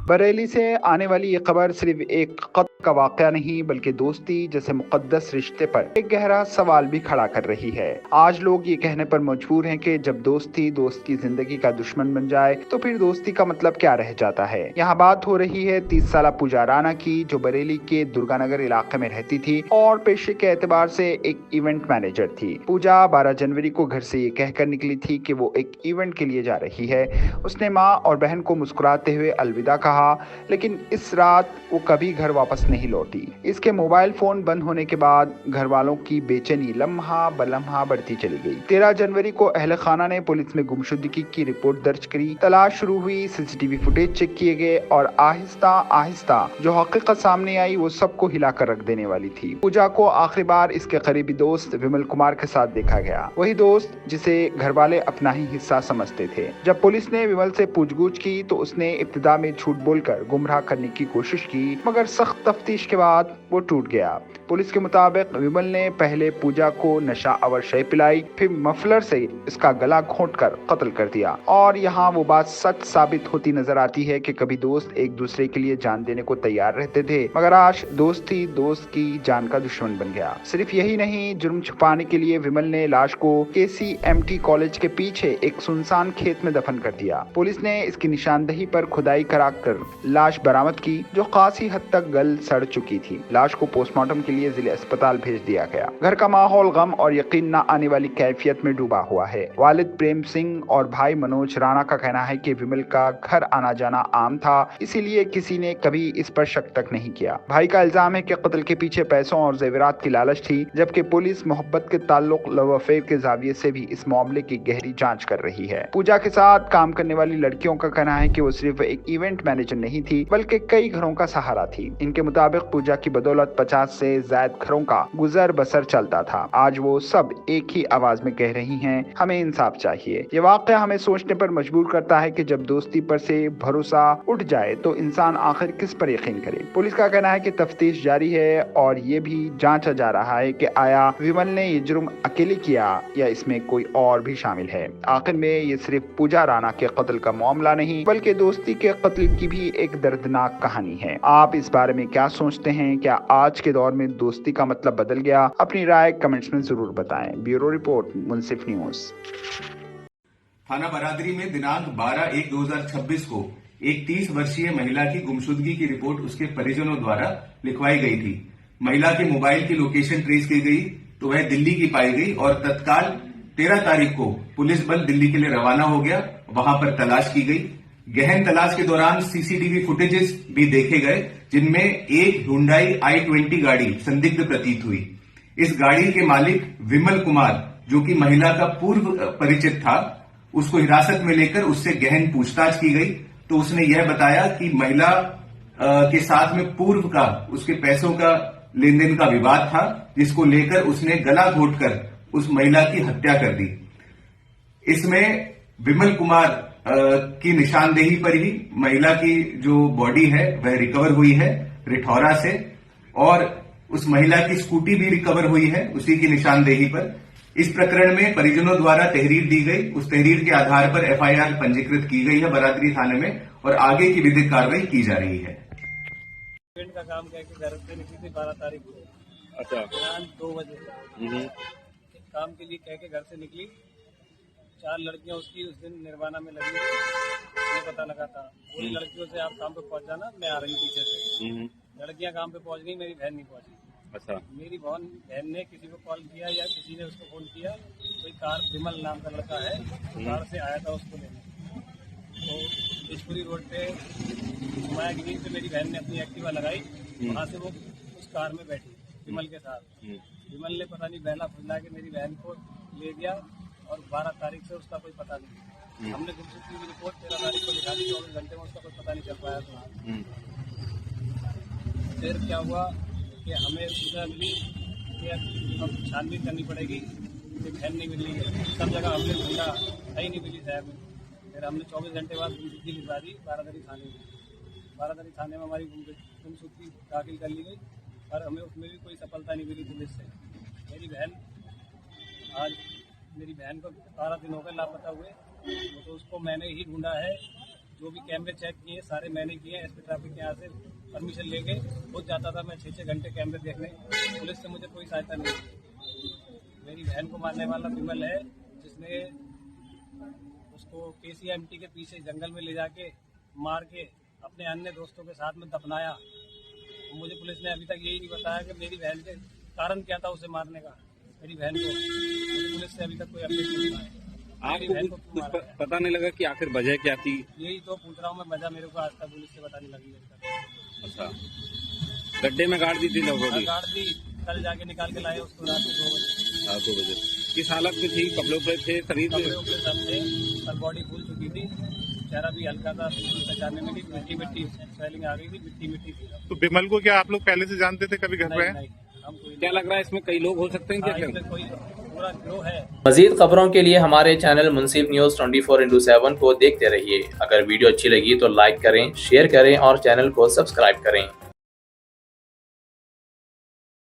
बरेली से आने वाली ये खबर सिर्फ एक कत्ल का वाकया नहीं बल्कि दोस्ती जैसे मुकद्दस रिश्ते पर एक गहरा सवाल भी खड़ा कर रही है। आज लोग ये कहने पर मजबूर हैं कि जब दोस्ती दोस्त की जिंदगी का दुश्मन बन जाए तो फिर दोस्ती का मतलब क्या रह जाता है। यहाँ बात हो रही है 30 साल पूजा राणा की, जो बरेली के दुर्गानगर इलाके में रहती थी और पेशे के एतबार से एक इवेंट मैनेजर थी। पूजा 12 जनवरी को घर से ये कहकर निकली थी कि वो एक इवेंट के लिए जा रही है। उसने माँ और बहन को मुस्कुराते हुए अलविदा कहा, लेकिन इस रात वो कभी घर वापस नहीं लौटी। इसके मोबाइल फोन बंद होने के बाद घर वालों की बेचैनी लम्हा बलम्हा बढ़ती चली गई। 13 जनवरी को अहले खाना ने पुलिस में गुमशुदगी की रिपोर्ट दर्ज करी। तलाश शुरू हुई, सीसीटीवी फुटेज चेक किए गए और आहिस्ता आहिस्ता जो हकीकत सामने आई वो सबको हिलाकर रख देने वाली थी। पूजा को आखिरी बार इसके करीबी दोस्त विमल कुमार के साथ देखा गया, वही दोस्त जिसे घर वाले अपना ही हिस्सा समझते थे। जब पुलिस ने विमल से पूछगछ की तो उसने इब्तिदा में झूठ बोलकर गुमराह करने की कोशिश की, मगर सख्त तफ्तीश के बाद वो टूट गया। पुलिस के मुताबिक विमल ने पहले पूजा को नशा अवर शय पिलाई, फिर मफलर से इसका गला घोंटकर कत्ल कर दिया। और यहाँ वो बात सच साबित होती नजर आती है कि कभी दोस्त एक दूसरे के लिए जान देने को तैयार रहते थे, मगर आज दोस्त ही दोस्त की जान का दुश्मन बन गया। सिर्फ यही नहीं, जुर्म छुपाने के लिए विमल ने लाश को KCMT कॉलेज के पीछे एक सुनसान खेत में दफन कर दिया। पुलिस ने इसकी निशानदेही पर खुदाई कराकर लाश बरामद की, जो खासी हद तक गल सड़ चुकी थी। लाश को पोस्टमार्टम के लिए जिले अस्पताल भेज दिया गया। घर का माहौल गम और यकीन न आने वाली कैफियत में डूबा हुआ है। वालिद प्रेम सिंह और भाई मनोज राणा का कहना है कि विमल का घर आना जाना आम था, इसीलिए किसी ने कभी इस पर शक तक नहीं किया। भाई का इल्जाम है कि कत्ल के पीछे पैसों और जेवरात की लालच थी, जबकि पुलिस मोहब्बत के ताल्लुक लव अफेयर के जाविये से भी इस मामले की गहरी जांच कर रही है। पूजा के साथ काम करने वाली लड़कियों का कहना है कि वो सिर्फ एक इवेंट मैनेजर नहीं थी बल्कि कई घरों का सहारा थी। इनके मुताबिक पूजा की बदौलत 50 से ज्यादा घरों का गुजर बसर चलता था। आज वो सब एक ही आवाज में कह रही हैं, हमें इंसाफ चाहिए। ये वाकया हमें सोचने पर मजबूर करता है कि जब दोस्ती पर से भरोसा उठ जाए तो इंसान आखिर किस पर यकीन करे। पुलिस का कहना है कि तफ्तीश जारी है और ये भी जांचा जा रहा है कि आया विमल ने ये जुर्म अकेले किया या इसमें कोई और भी शामिल है। आखिर में ये सिर्फ पूजा राणा के कत्ल का मामला नहीं बल्कि दोस्ती के कत्ल की भी एक दर्दनाक कहानी है। आप इस बारे में क्या सोचते हैं? क्या आज के दौर में दोस्ती का मतलब बदल गया? अपनी राय कमेंट्स में जरूर बताएं। ब्यूरो रिपोर्ट, मुंसिफ न्यूज। थाना बरादरी में दिनांक 12/1/2026 को एक 30 वर्षीय महिला की गुमशुदगी की रिपोर्ट उसके परिजनों द्वारा लिखवाई गई थी। महिला के मोबाइल की लोकेशन ट्रेस की गई तो वह दिल्ली की पाई गई और तत्काल 13 तारीख को पुलिस बल दिल्ली के लिए रवाना हो गया। वहां पर तलाश की गई। गहन तलाश के दौरान सीसीटीवी फुटेजेस भी देखे गए, जिनमें एक हुंडई i20 गाड़ी संदिग्ध प्रतीत हुई। इस गाड़ी के मालिक विमल कुमार, जो कि महिला का पूर्व परिचित था, उसको हिरासत में लेकर उससे गहन पूछताछ की गई तो उसने यह बताया कि महिला के साथ में पूर्व का उसके पैसों का लेन देन का विवाद था, जिसको लेकर उसने गला घोंटकर उस महिला की हत्या कर दी। इसमें विमल कुमार की निशानदेही पर ही महिला की जो बॉडी है वह रिकवर हुई है रिठौरा से, और उस महिला की स्कूटी भी रिकवर हुई है उसी की निशानदेही पर। इस प्रकरण में परिजनों द्वारा तहरीर दी गई। उस तहरीर के आधार पर FIR पंजीकृत की गई है बरादरी थाने में और आगे की विधिक कार्रवाई की जा रही है। इवेंट का काम कह के घर से निकली थी 12 तारीख को। अच्छा। 2 बजे काम के लिए कह के घर से निकली। 4 लड़कियां उसकी उस दिन निर्वाणा में लगी थी, मुझे पता लगा था। उन लड़कियों से आप काम पे पहुंच जाना, मैं आ रही पीछे से। लड़कियां काम पे पहुंच गई, मेरी बहन नहीं पहुंची। अच्छा। मेरी बहन ने किसी को कॉल किया या किसी ने उसको फोन किया, कोई कार विमल नाम का लड़का है कार से आया था उसको लेने। तो बिशपुरी रोड पे मायागिरी से मेरी बहन ने अपनी एक्टिवा लगाई, वहाँ से वो उस कार में बैठी विमल के साथ। विमल ने पता नहीं बहला फुसला के मेरी बहन को ले गया और 12 तारीख से उसका कोई पता नहीं। हमने गुमशुदगी की रिपोर्ट 13 तारीख को लिखा दी, 24 घंटे में उसका कोई पता नहीं चल पाया था। फिर क्या हुआ कि हमें सूचना मिली कि अब छानबीन करनी पड़ेगी, कि बहन नहीं मिली है। सब जगह हमने ढूंढा, कहीं नहीं मिली शहर में। फिर हमने 24 घंटे बाद गुमशुदगी लिखवा दी बारादरी थाने में। बारादरी थाने में हमारी गुमशुदगी दाखिल कर ली गई और हमें उसमें भी कोई सफलता नहीं मिली पुलिस से। मेरी बहन को 12 दिन हो गए लापता हुए, तो उसको मैंने ही ढूंढा है। जो भी कैमरे चेक किए सारे मैंने किए। एसपी ट्रैफिक के यहाँ से परमिशन लेके खुद जाता था मैं 6-6 घंटे कैमरे देखने। पुलिस से मुझे कोई सहायता नहीं मिली। मेरी बहन को मारने वाला विमल है, जिसने उसको KCMT के पीछे जंगल में ले जाके मार के अपने अन्य दोस्तों के साथ में दफनाया। मुझे पुलिस ने अभी तक यही नहीं बताया कि मेरी बहन के कारण क्या था उसे मारने का। मेरी बहन को मुझे पुलिस से अभी तक कोई अपडेट नहीं मिला है। आपको कुछ पता नहीं लगा कि आखिर वजह क्या थी? यही तो पूछ रहा हूँ मैं, वजह मेरे को आज तक पुलिस से बताने लगी है। अच्छा, गड्ढे में गाड़ दी थी लोगों ने? गाड़ दी, कल जाके निकाल के लाए उसको रात को 2 बजे। रात 2 बजे किस हालत में थी? कपड़े उपड़े थे शरीर पे? कपड़े उपड़े सब थे, पर बॉडी फूल चुकी थी, चेहरा भी हल्का था, पहचानने में भी मिट्टी स्वेलिंग आ गई थी, मिट्टी थी। तो विमल को क्या आप लोग पहले से जानते थे, कभी घर पे? नहीं, हम कोई क्या लग रहा है इसमें कई लोग हो सकते हैं? क्या इसमें कोई पूरा गिरोह है। मजीद खबरों के लिए हमारे चैनल मुंसिफ न्यूज 24x7 को देखते रहिए। अगर वीडियो अच्छी लगी तो लाइक करें, शेयर करें और चैनल को सब्सक्राइब करें।